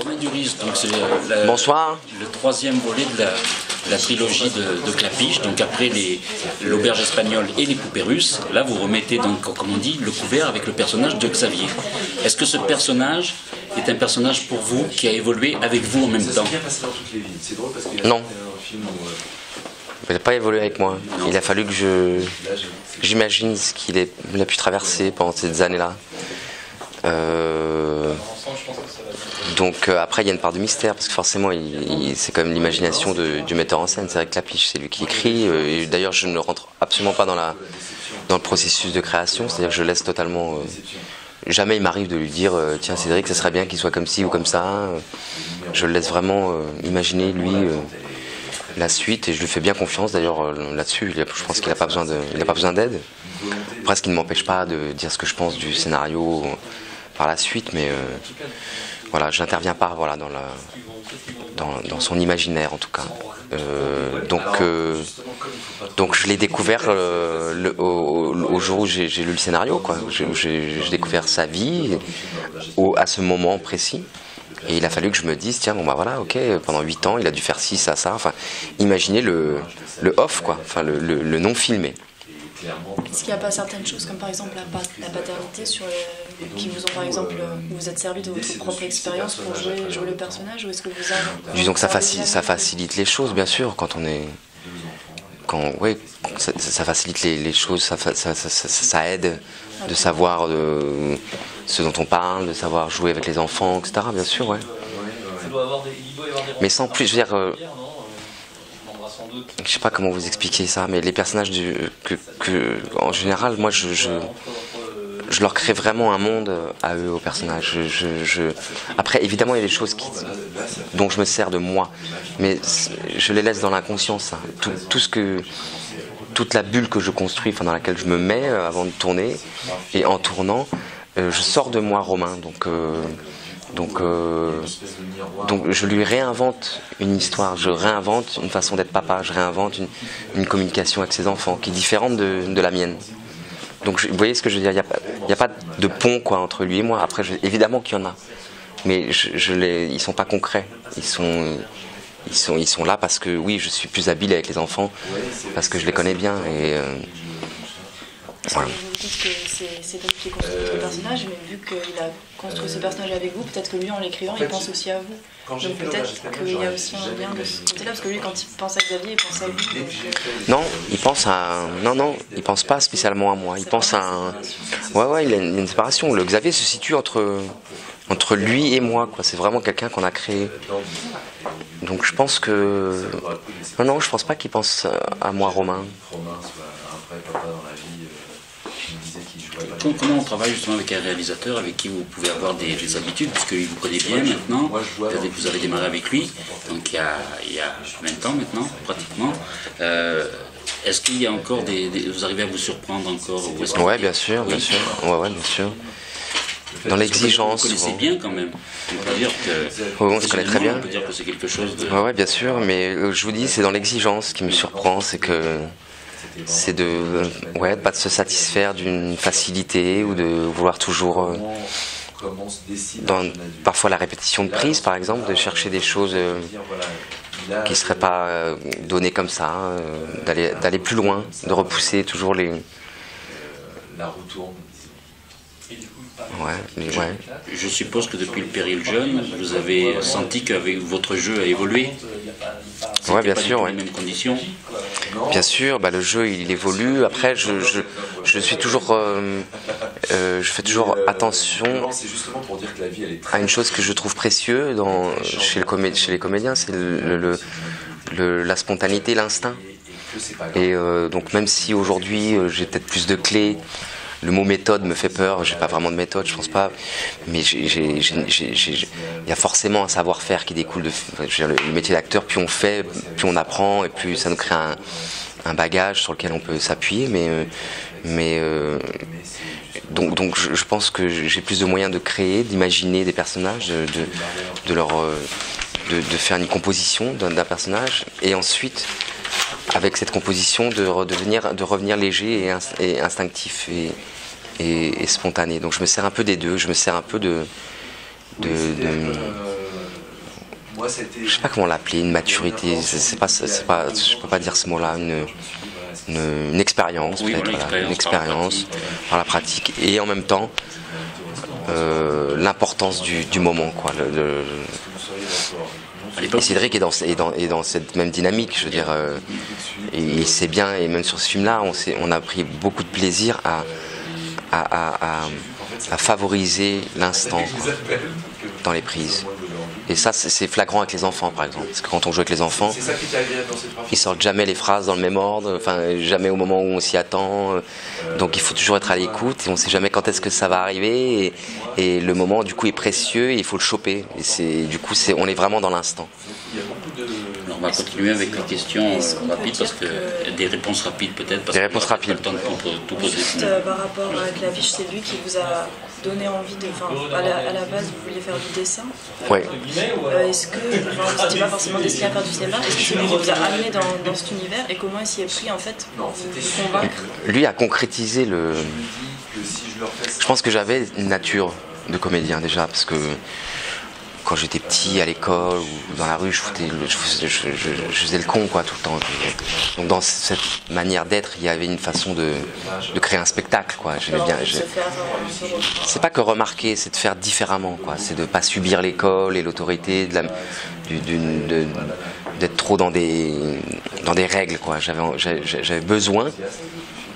Romain Duris, donc c'est Bonsoir. le troisième volet de la trilogie de Clapiche. Donc après l'auberge espagnole et les poupées russes, là vous remettez donc, comme on dit, le couvert avec le personnage de Xavier. Est-ce que ce personnage est un personnage pour vous qui a évolué avec vous en même temps? Non. Il n'a pas évolué avec moi. Non. Il a fallu que j'imagine ce qu'il a pu traverser pendant ces années-là. Donc après il y a une part de mystère parce que forcément c'est quand même l'imagination du metteur en scène. C'est vrai que Clapiche, c'est lui qui écrit, et d'ailleurs je ne rentre absolument pas dans le processus de création, c'est-à-dire que je laisse totalement jamais il m'arrive de lui dire tiens Cédric, ça serait bien qu'il soit comme ci ou comme ça. Je le laisse vraiment imaginer lui la suite, et je lui fais bien confiance d'ailleurs là-dessus. Je pense qu'il n'a pas besoin d'aide. Après, ce qui ne m'empêche pas de dire ce que je pense du scénario par la suite, mais voilà, j'interviens pas, voilà, dans son imaginaire en tout cas. Donc je l'ai découvert au jour où j'ai lu le scénario, quoi. J'ai découvert sa vie à ce moment précis. Et il a fallu que je me dise, tiens, bon bah voilà, ok, pendant 8 ans, il a dû faire ci, ça, enfin, imaginez le off, quoi, enfin, le non filmé. Est-ce qu'il n'y a pas certaines choses, comme par exemple la paternité, qui vous ont, par exemple, vous êtes servi de votre propre expérience pour jouer le personnage, ou est-ce que vous avez... Disons que ça facilite les choses, bien sûr, quand on est... Ouais, ça facilite les choses, ça aide de savoir ce dont on parle, de savoir jouer avec les enfants, etc. Bien sûr, ouais. Mais sans plus, je veux dire, je sais pas comment vous expliquer ça, mais les personnages en général, moi, je leur crée vraiment un monde à eux, aux personnages. Après, évidemment, il y a des choses dont je me sers de moi, mais je les laisse dans l'inconscience. Hein. Toute la bulle que je construis, enfin, dans laquelle je me mets avant de tourner, et en tournant, je sors de moi, Romain. Donc je lui réinvente une histoire, je réinvente une façon d'être papa, je réinvente une communication avec ses enfants qui est différente de la mienne. Donc vous voyez ce que je veux dire, il n'y a pas de pont, quoi, entre lui et moi. Après, évidemment qu'il y en a, mais ils sont pas concrets. Ils sont là parce que oui, je suis plus habile avec les enfants, parce que je les connais bien. Et voilà. Vous dites que c'est lui qui construit votre personnage, mais vu qu'il a construit ce personnage avec vous, peut-être que lui, en l'écrivant, il pense aussi à vous. Donc peut-être qu'il y a aussi un lien de ce côté-là, parce que lui, quand il pense à Xavier, il pense à vous. Non, il pense à... Non, il pense pas spécialement à moi. Il pense à... Ouais, il y a une séparation. Le Xavier se situe entre lui et moi, quoi. C'est vraiment quelqu'un qu'on a créé. Donc je pense que... Non, je pense pas qu'il pense à moi, Romain. Comment on travaille justement avec un réalisateur avec qui vous pouvez avoir des habitudes, puisqu'il vous connaît bien maintenant, vous avez démarré avec lui, donc il y a 20 ans maintenant, pratiquement. Est-ce qu'il y a encore vous arrivez à vous surprendre encore? Ouais, bien sûr, bien sûr. Ouais, bien sûr. Dans l'exigence. Vous connaissez bien quand même. On peut dire que, on se connaît très bien. On peut dire que c'est quelque chose de... Ouais, bien sûr, mais je vous dis, c'est dans l'exigence qui me surprend, c'est de pas de se satisfaire d'une facilité ou de vouloir toujours dans parfois la répétition de prise, par exemple, de chercher des choses qui ne seraient pas données comme ça, d'aller plus loin, de repousser toujours les... Je suppose que depuis le Péril Jeune, vous avez senti que votre jeu a évolué. Oui, bien sûr. Les mêmes conditions. Bien sûr, le jeu il évolue. Après, je suis toujours, je fais toujours attention à une chose que je trouve précieuse chez les comédiens, c'est la spontanéité, l'instinct. Et donc même si aujourd'hui j'ai peut-être plus de clés. Le mot méthode me fait peur, j'ai pas vraiment de méthode, je pense pas, mais il y a forcément un savoir-faire qui découle le métier d'acteur, plus on fait, plus on apprend, et plus ça nous crée un bagage sur lequel on peut s'appuyer, donc je pense que j'ai plus de moyens de créer, d'imaginer des personnages, de faire une composition d'un personnage, et ensuite avec cette composition de revenir léger et instinctif et spontané. Donc je me sers un peu des deux, je me sers un peu je sais pas comment l'appeler, une maturité, c'est pas, je peux pas dire ce mot-là, une expérience, oui, peut-être, voilà, une expérience par la pratique, et en même temps l'importance du moment, quoi. Et Cédric est dans cette même dynamique, je veux dire, et c'est bien, et même sur ce film-là, on a pris beaucoup de plaisir à favoriser l'instant, quoi, dans les prises. Et ça, c'est flagrant avec les enfants, par exemple. Parce que quand on joue avec les enfants, ils sortent jamais les phrases dans le même ordre, enfin, jamais au moment où on s'y attend. Donc il faut toujours être à l'écoute, et on ne sait jamais quand est-ce que ça va arriver. Et le moment, du coup, est précieux, et il faut le choper. Et du coup, on est vraiment dans l'instant. On va continuer avec les questions rapides, parce que des réponses rapides peut-être. Des réponses rapides. Pas le temps de tout poser. Juste par rapport à Clapiche, c'est lui qui vous a donné envie de. Enfin, à la base, vous vouliez faire du dessin. Oui. Est-ce que. Enfin, vous n'étiez pas forcément destiné à faire du cinéma. Est-ce que c'est lui qui vous a amené dans cet univers et comment il s'y est pris en fait pour vous convaincre? Lui a concrétisé le. Je pense que j'avais une nature de comédien déjà, parce que quand j'étais petit à l'école ou dans la rue, je faisais le con, quoi, tout le temps. Donc dans cette manière d'être, il y avait une façon de créer un spectacle, quoi. J'aimais bien. C'est pas que remarquer, c'est de faire différemment, quoi. C'est de pas subir l'école et l'autorité, d'être trop dans des règles, quoi. J'avais besoin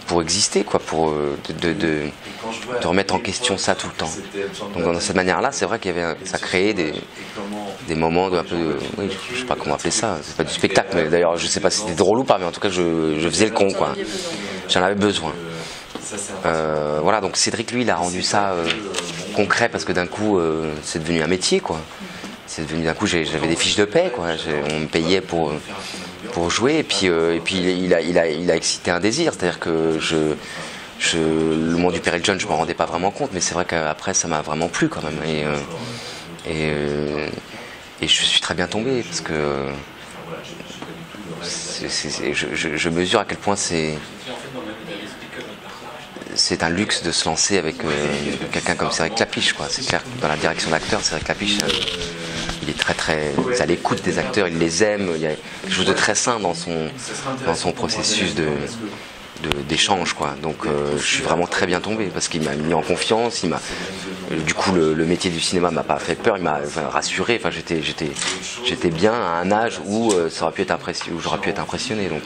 pour exister, quoi, pour de remettre en question ça tout le temps. Donc dans cette manière-là, c'est vrai qu'il y avait ça créait des moments un peu, oui, je sais pas comment appeler ça, c'est pas du spectacle, mais d'ailleurs je sais pas si c'était drôle ou pas, mais en tout cas je faisais le con, quoi. J'en avais besoin. Voilà, donc Cédric, lui, il a rendu ça concret, parce que d'un coup c'est devenu un métier, quoi. C'est devenu, d'un coup, j'avais des fiches de paie, quoi. On me payait pour jouer, et puis il a excité un désir, c'est-à-dire que le monde du Père et John, je me rendais pas vraiment compte, mais c'est vrai qu'après ça m'a vraiment plu quand même, et je suis très bien tombé, parce que je mesure à quel point c'est un luxe de se lancer avec quelqu'un comme Cédric Clapiche, quoi. C'est clair que dans la direction d'acteur, Cédric Clapiche, il est très à l'écoute des acteurs, il les aime, il y a quelque chose de très sain dans son processus d'échange, quoi. Donc je suis vraiment très bien tombé, parce qu'il m'a mis en confiance, du coup le métier du cinéma m'a pas fait peur, il m'a rassuré, enfin j'étais bien à un âge où ça aurait pu être où j'aurais pu être impressionné, donc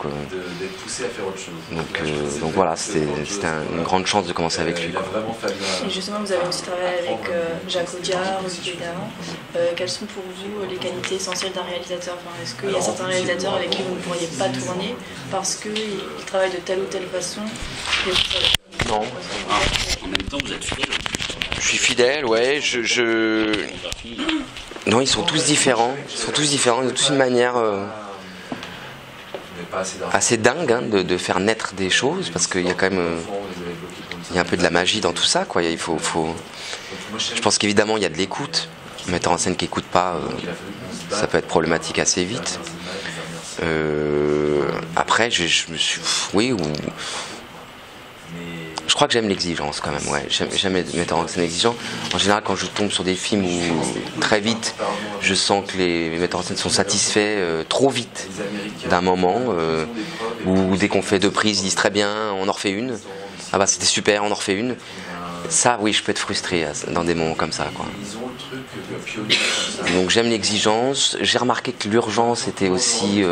voilà, c'était une grande chance de commencer avec lui, quoi. Et justement, vous avez aussi travaillé avec Jacques Audiard, évidemment. Quelles sont pour vous les qualités essentielles d'un réalisateur? Enfin, est-ce qu'il y a certains réalisateurs avec qui vous ne pourriez pas tourner parce qu'ils travaillent de telle ou telle façon? Non. En même temps, vous êtes fidèle. Je suis fidèle, ouais. Non, ils sont tous différents. Ils ont tous une manière assez dingue, hein, de faire naître des choses, parce qu'il y a quand même il y a un peu de la magie dans tout ça, quoi. Je pense qu'évidemment il y a de l'écoute. Un metteur en scène qui n'écoute pas, ça peut être problématique assez vite. Après, je me suis, oui, je crois que j'aime l'exigence quand même, ouais. J'aime les metteurs en scène exigeants. En général, quand je tombe sur des films où très vite, je sens que les metteurs en scène sont satisfaits trop vite d'un moment, ou dès qu'on fait 2 prises, ils disent très bien, on en refait une. Ah bah c'était super, on en refait une. Ça, oui, je peux être frustré dans des moments comme ça, quoi. Donc j'aime l'exigence. J'ai remarqué que l'urgence était aussi,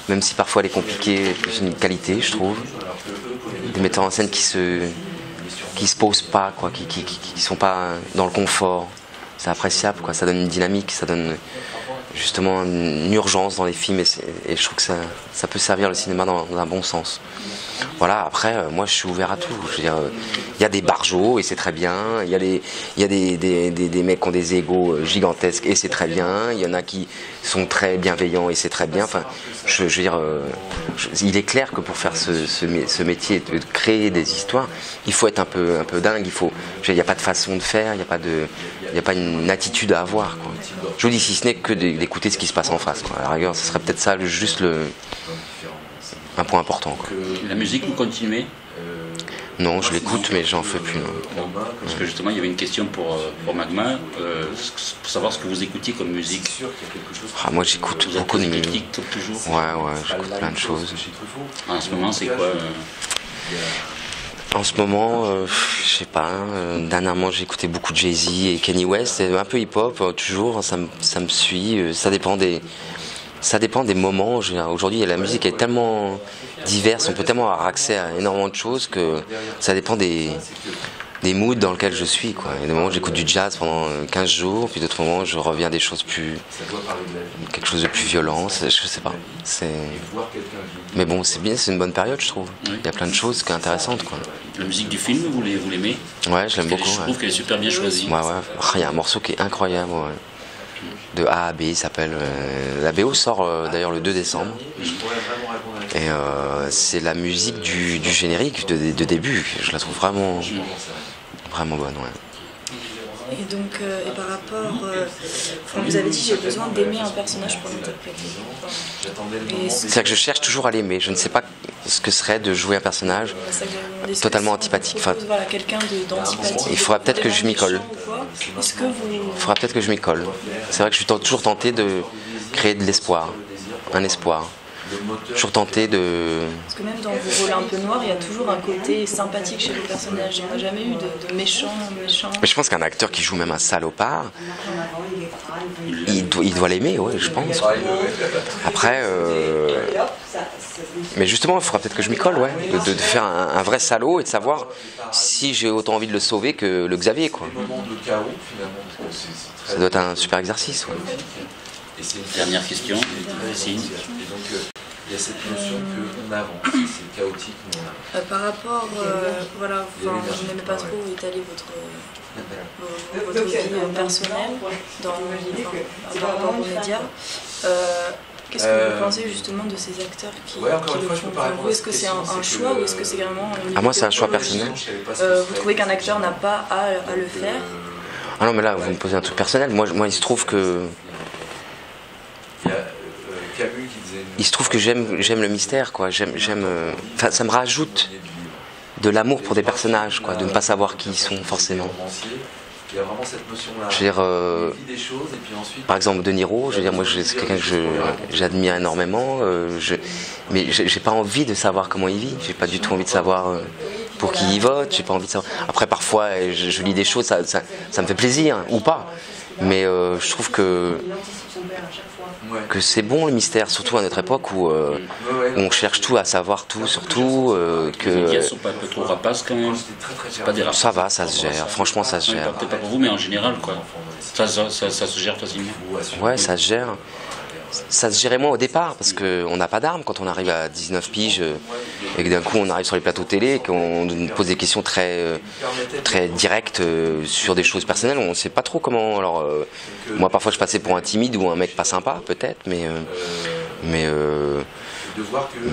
même si parfois elle est compliquée, plus une qualité, je trouve. Des metteurs en scène qui se posent pas, quoi, qui sont pas dans le confort. C'est appréciable, quoi. Ça donne une dynamique, ça donne justement une urgence dans les films, et je trouve que ça peut servir le cinéma dans un bon sens. Voilà, après, moi je suis ouvert à tout. Je veux dire, il y a des barjots et c'est très bien. Il y a des mecs qui ont des égos gigantesques et c'est très bien. Il y en a qui sont très bienveillants et c'est très bien. Enfin, je veux dire, il est clair que pour faire ce métier de créer des histoires, il faut être un peu dingue. Il n'y a pas de façon de faire, il n'y a pas une attitude à avoir, quoi. Je vous dis, si ce n'est que d'écouter ce qui se passe en face, quoi. À la rigueur, ce serait peut-être ça un point important, quoi. La musique, vous continuez? Non, je l'écoute, mais j'en fais plus. Non. Bon, parce que justement, il y avait une question pour Magma, pour savoir ce que vous écoutiez comme musique. Ah, moi, j'écoute Vous êtes beaucoup de musique. éclectique toujours. Ouais, j'écoute plein de choses. En ce moment, c'est quoi En ce moment, je sais pas. Dernièrement, j'ai écouté beaucoup de Jay-Z et Kanye West. C'est un peu hip-hop, toujours. Ça me suit. Ça dépend des moments. Aujourd'hui, la musique est tellement diverse. On peut tellement avoir accès à énormément de choses que ça dépend des moods dans lesquels je suis, quoi. Il y a des moments où j'écoute du jazz pendant 15 jours, puis d'autres moments je reviens à des choses quelque chose de plus violent, je sais pas. Mais bon, c'est bien, c'est une bonne période, je trouve. Oui. Il y a plein de choses qui sont intéressantes, quoi. La musique du film, vous l'aimez? Ouais, je l'aime beaucoup. Je trouve qu'elle est super bien choisie. Ouais. Il y a un morceau qui est incroyable, ouais. De A à B, il s'appelle. La BO sort d'ailleurs le 2 décembre. Et c'est la musique du générique de début. Je la trouve vraiment bonne, ouais. Et donc, et par rapport, vous avez dit j'ai besoin d'aimer un personnage pour l'interpréter. C'est-à-dire que je cherche toujours à l'aimer. Je ne sais pas ce que serait de jouer un personnage totalement antipathique. Enfin, voilà, quelqu'un d'antipathique. Il faudra peut-être que je m'y colle. Est-ce que vous... Il faudra peut-être que je m'y colle. C'est vrai que je suis toujours tenté de créer de l'espoir, un espoir. Toujours tenté de... Parce que même dans vos rôles un peu noirs, il y a toujours un côté sympathique chez les personnages. Il n'y a jamais eu de méchant. Mais je pense qu'un acteur qui joue même un salopard, il doit l'aimer, ouais, je pense. Après, mais justement, il faudra peut-être que je m'y colle, ouais, de faire un vrai salaud et de savoir si j'ai autant envie de le sauver que le Xavier, quoi. Ça doit être un super exercice, ouais. Dernière question. Merci. Il y a cette notion qu'on avance, c'est chaotique. Par rapport, voilà, vous n'aimez pas trop étaler votre vie personnelle par rapport aux médias. Qu'est-ce que vous pensez justement de ces acteurs qui le font pour vous? Est-ce que c'est un choix ou est-ce que c'est vraiment une moi, c'est un choix personnel. Vous trouvez qu'un acteur n'a pas à le faire? Ah non, mais là, vous me posez un truc personnel. Moi, il se trouve que... Il se trouve que j'aime le mystère, quoi. Enfin, ça me rajoute de l'amour pour des personnages, quoi, de ne pas savoir qui ils sont forcément. Je veux dire, par exemple, De Niro, je veux dire, moi, c'est quelqu'un que j'admire énormément, mais j'ai pas envie de savoir comment il vit. J'ai pas du tout envie de savoir pour qui il vote. J'ai pas envie de savoir. Après, parfois, je lis des choses, ça me fait plaisir, ou pas. Mais je trouve que c'est bon le mystère, surtout à notre époque où on cherche tout, à savoir tout sur tout. Les médias sont pas un peu trop rapaces quand même. Pas des rapaces. Ça va, ça se gère. Franchement, ça se gère. Peut-être pas pour vous, mais en général, quoi. Ça se gère facilement. Ouais, ça se gère. Ça se gérait moins au départ parce qu'on n'a pas d'armes quand on arrive à 19 piges et que d'un coup on arrive sur les plateaux télé et qu'on nous pose des questions très directes sur des choses personnelles. On ne sait pas trop comment. Alors moi parfois je passais pour un timide ou un mec pas sympa peut-être, mais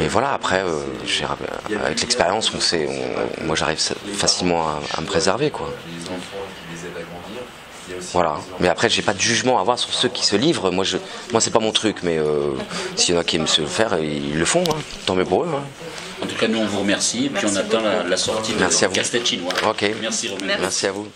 voilà, après avec l'expérience moi j'arrive facilement à me préserver, quoi. Voilà. Mais après, j'ai pas de jugement à avoir sur ceux qui se livrent. Moi, c'est pas mon truc, mais s'il y en a qui aiment se le faire, ils le font. Hein. Tant mieux pour eux. Hein. En tout cas, nous, on vous remercie et puis on attend la sortie de Casse-tête chinois. Ok. Merci, Romain. Merci à vous.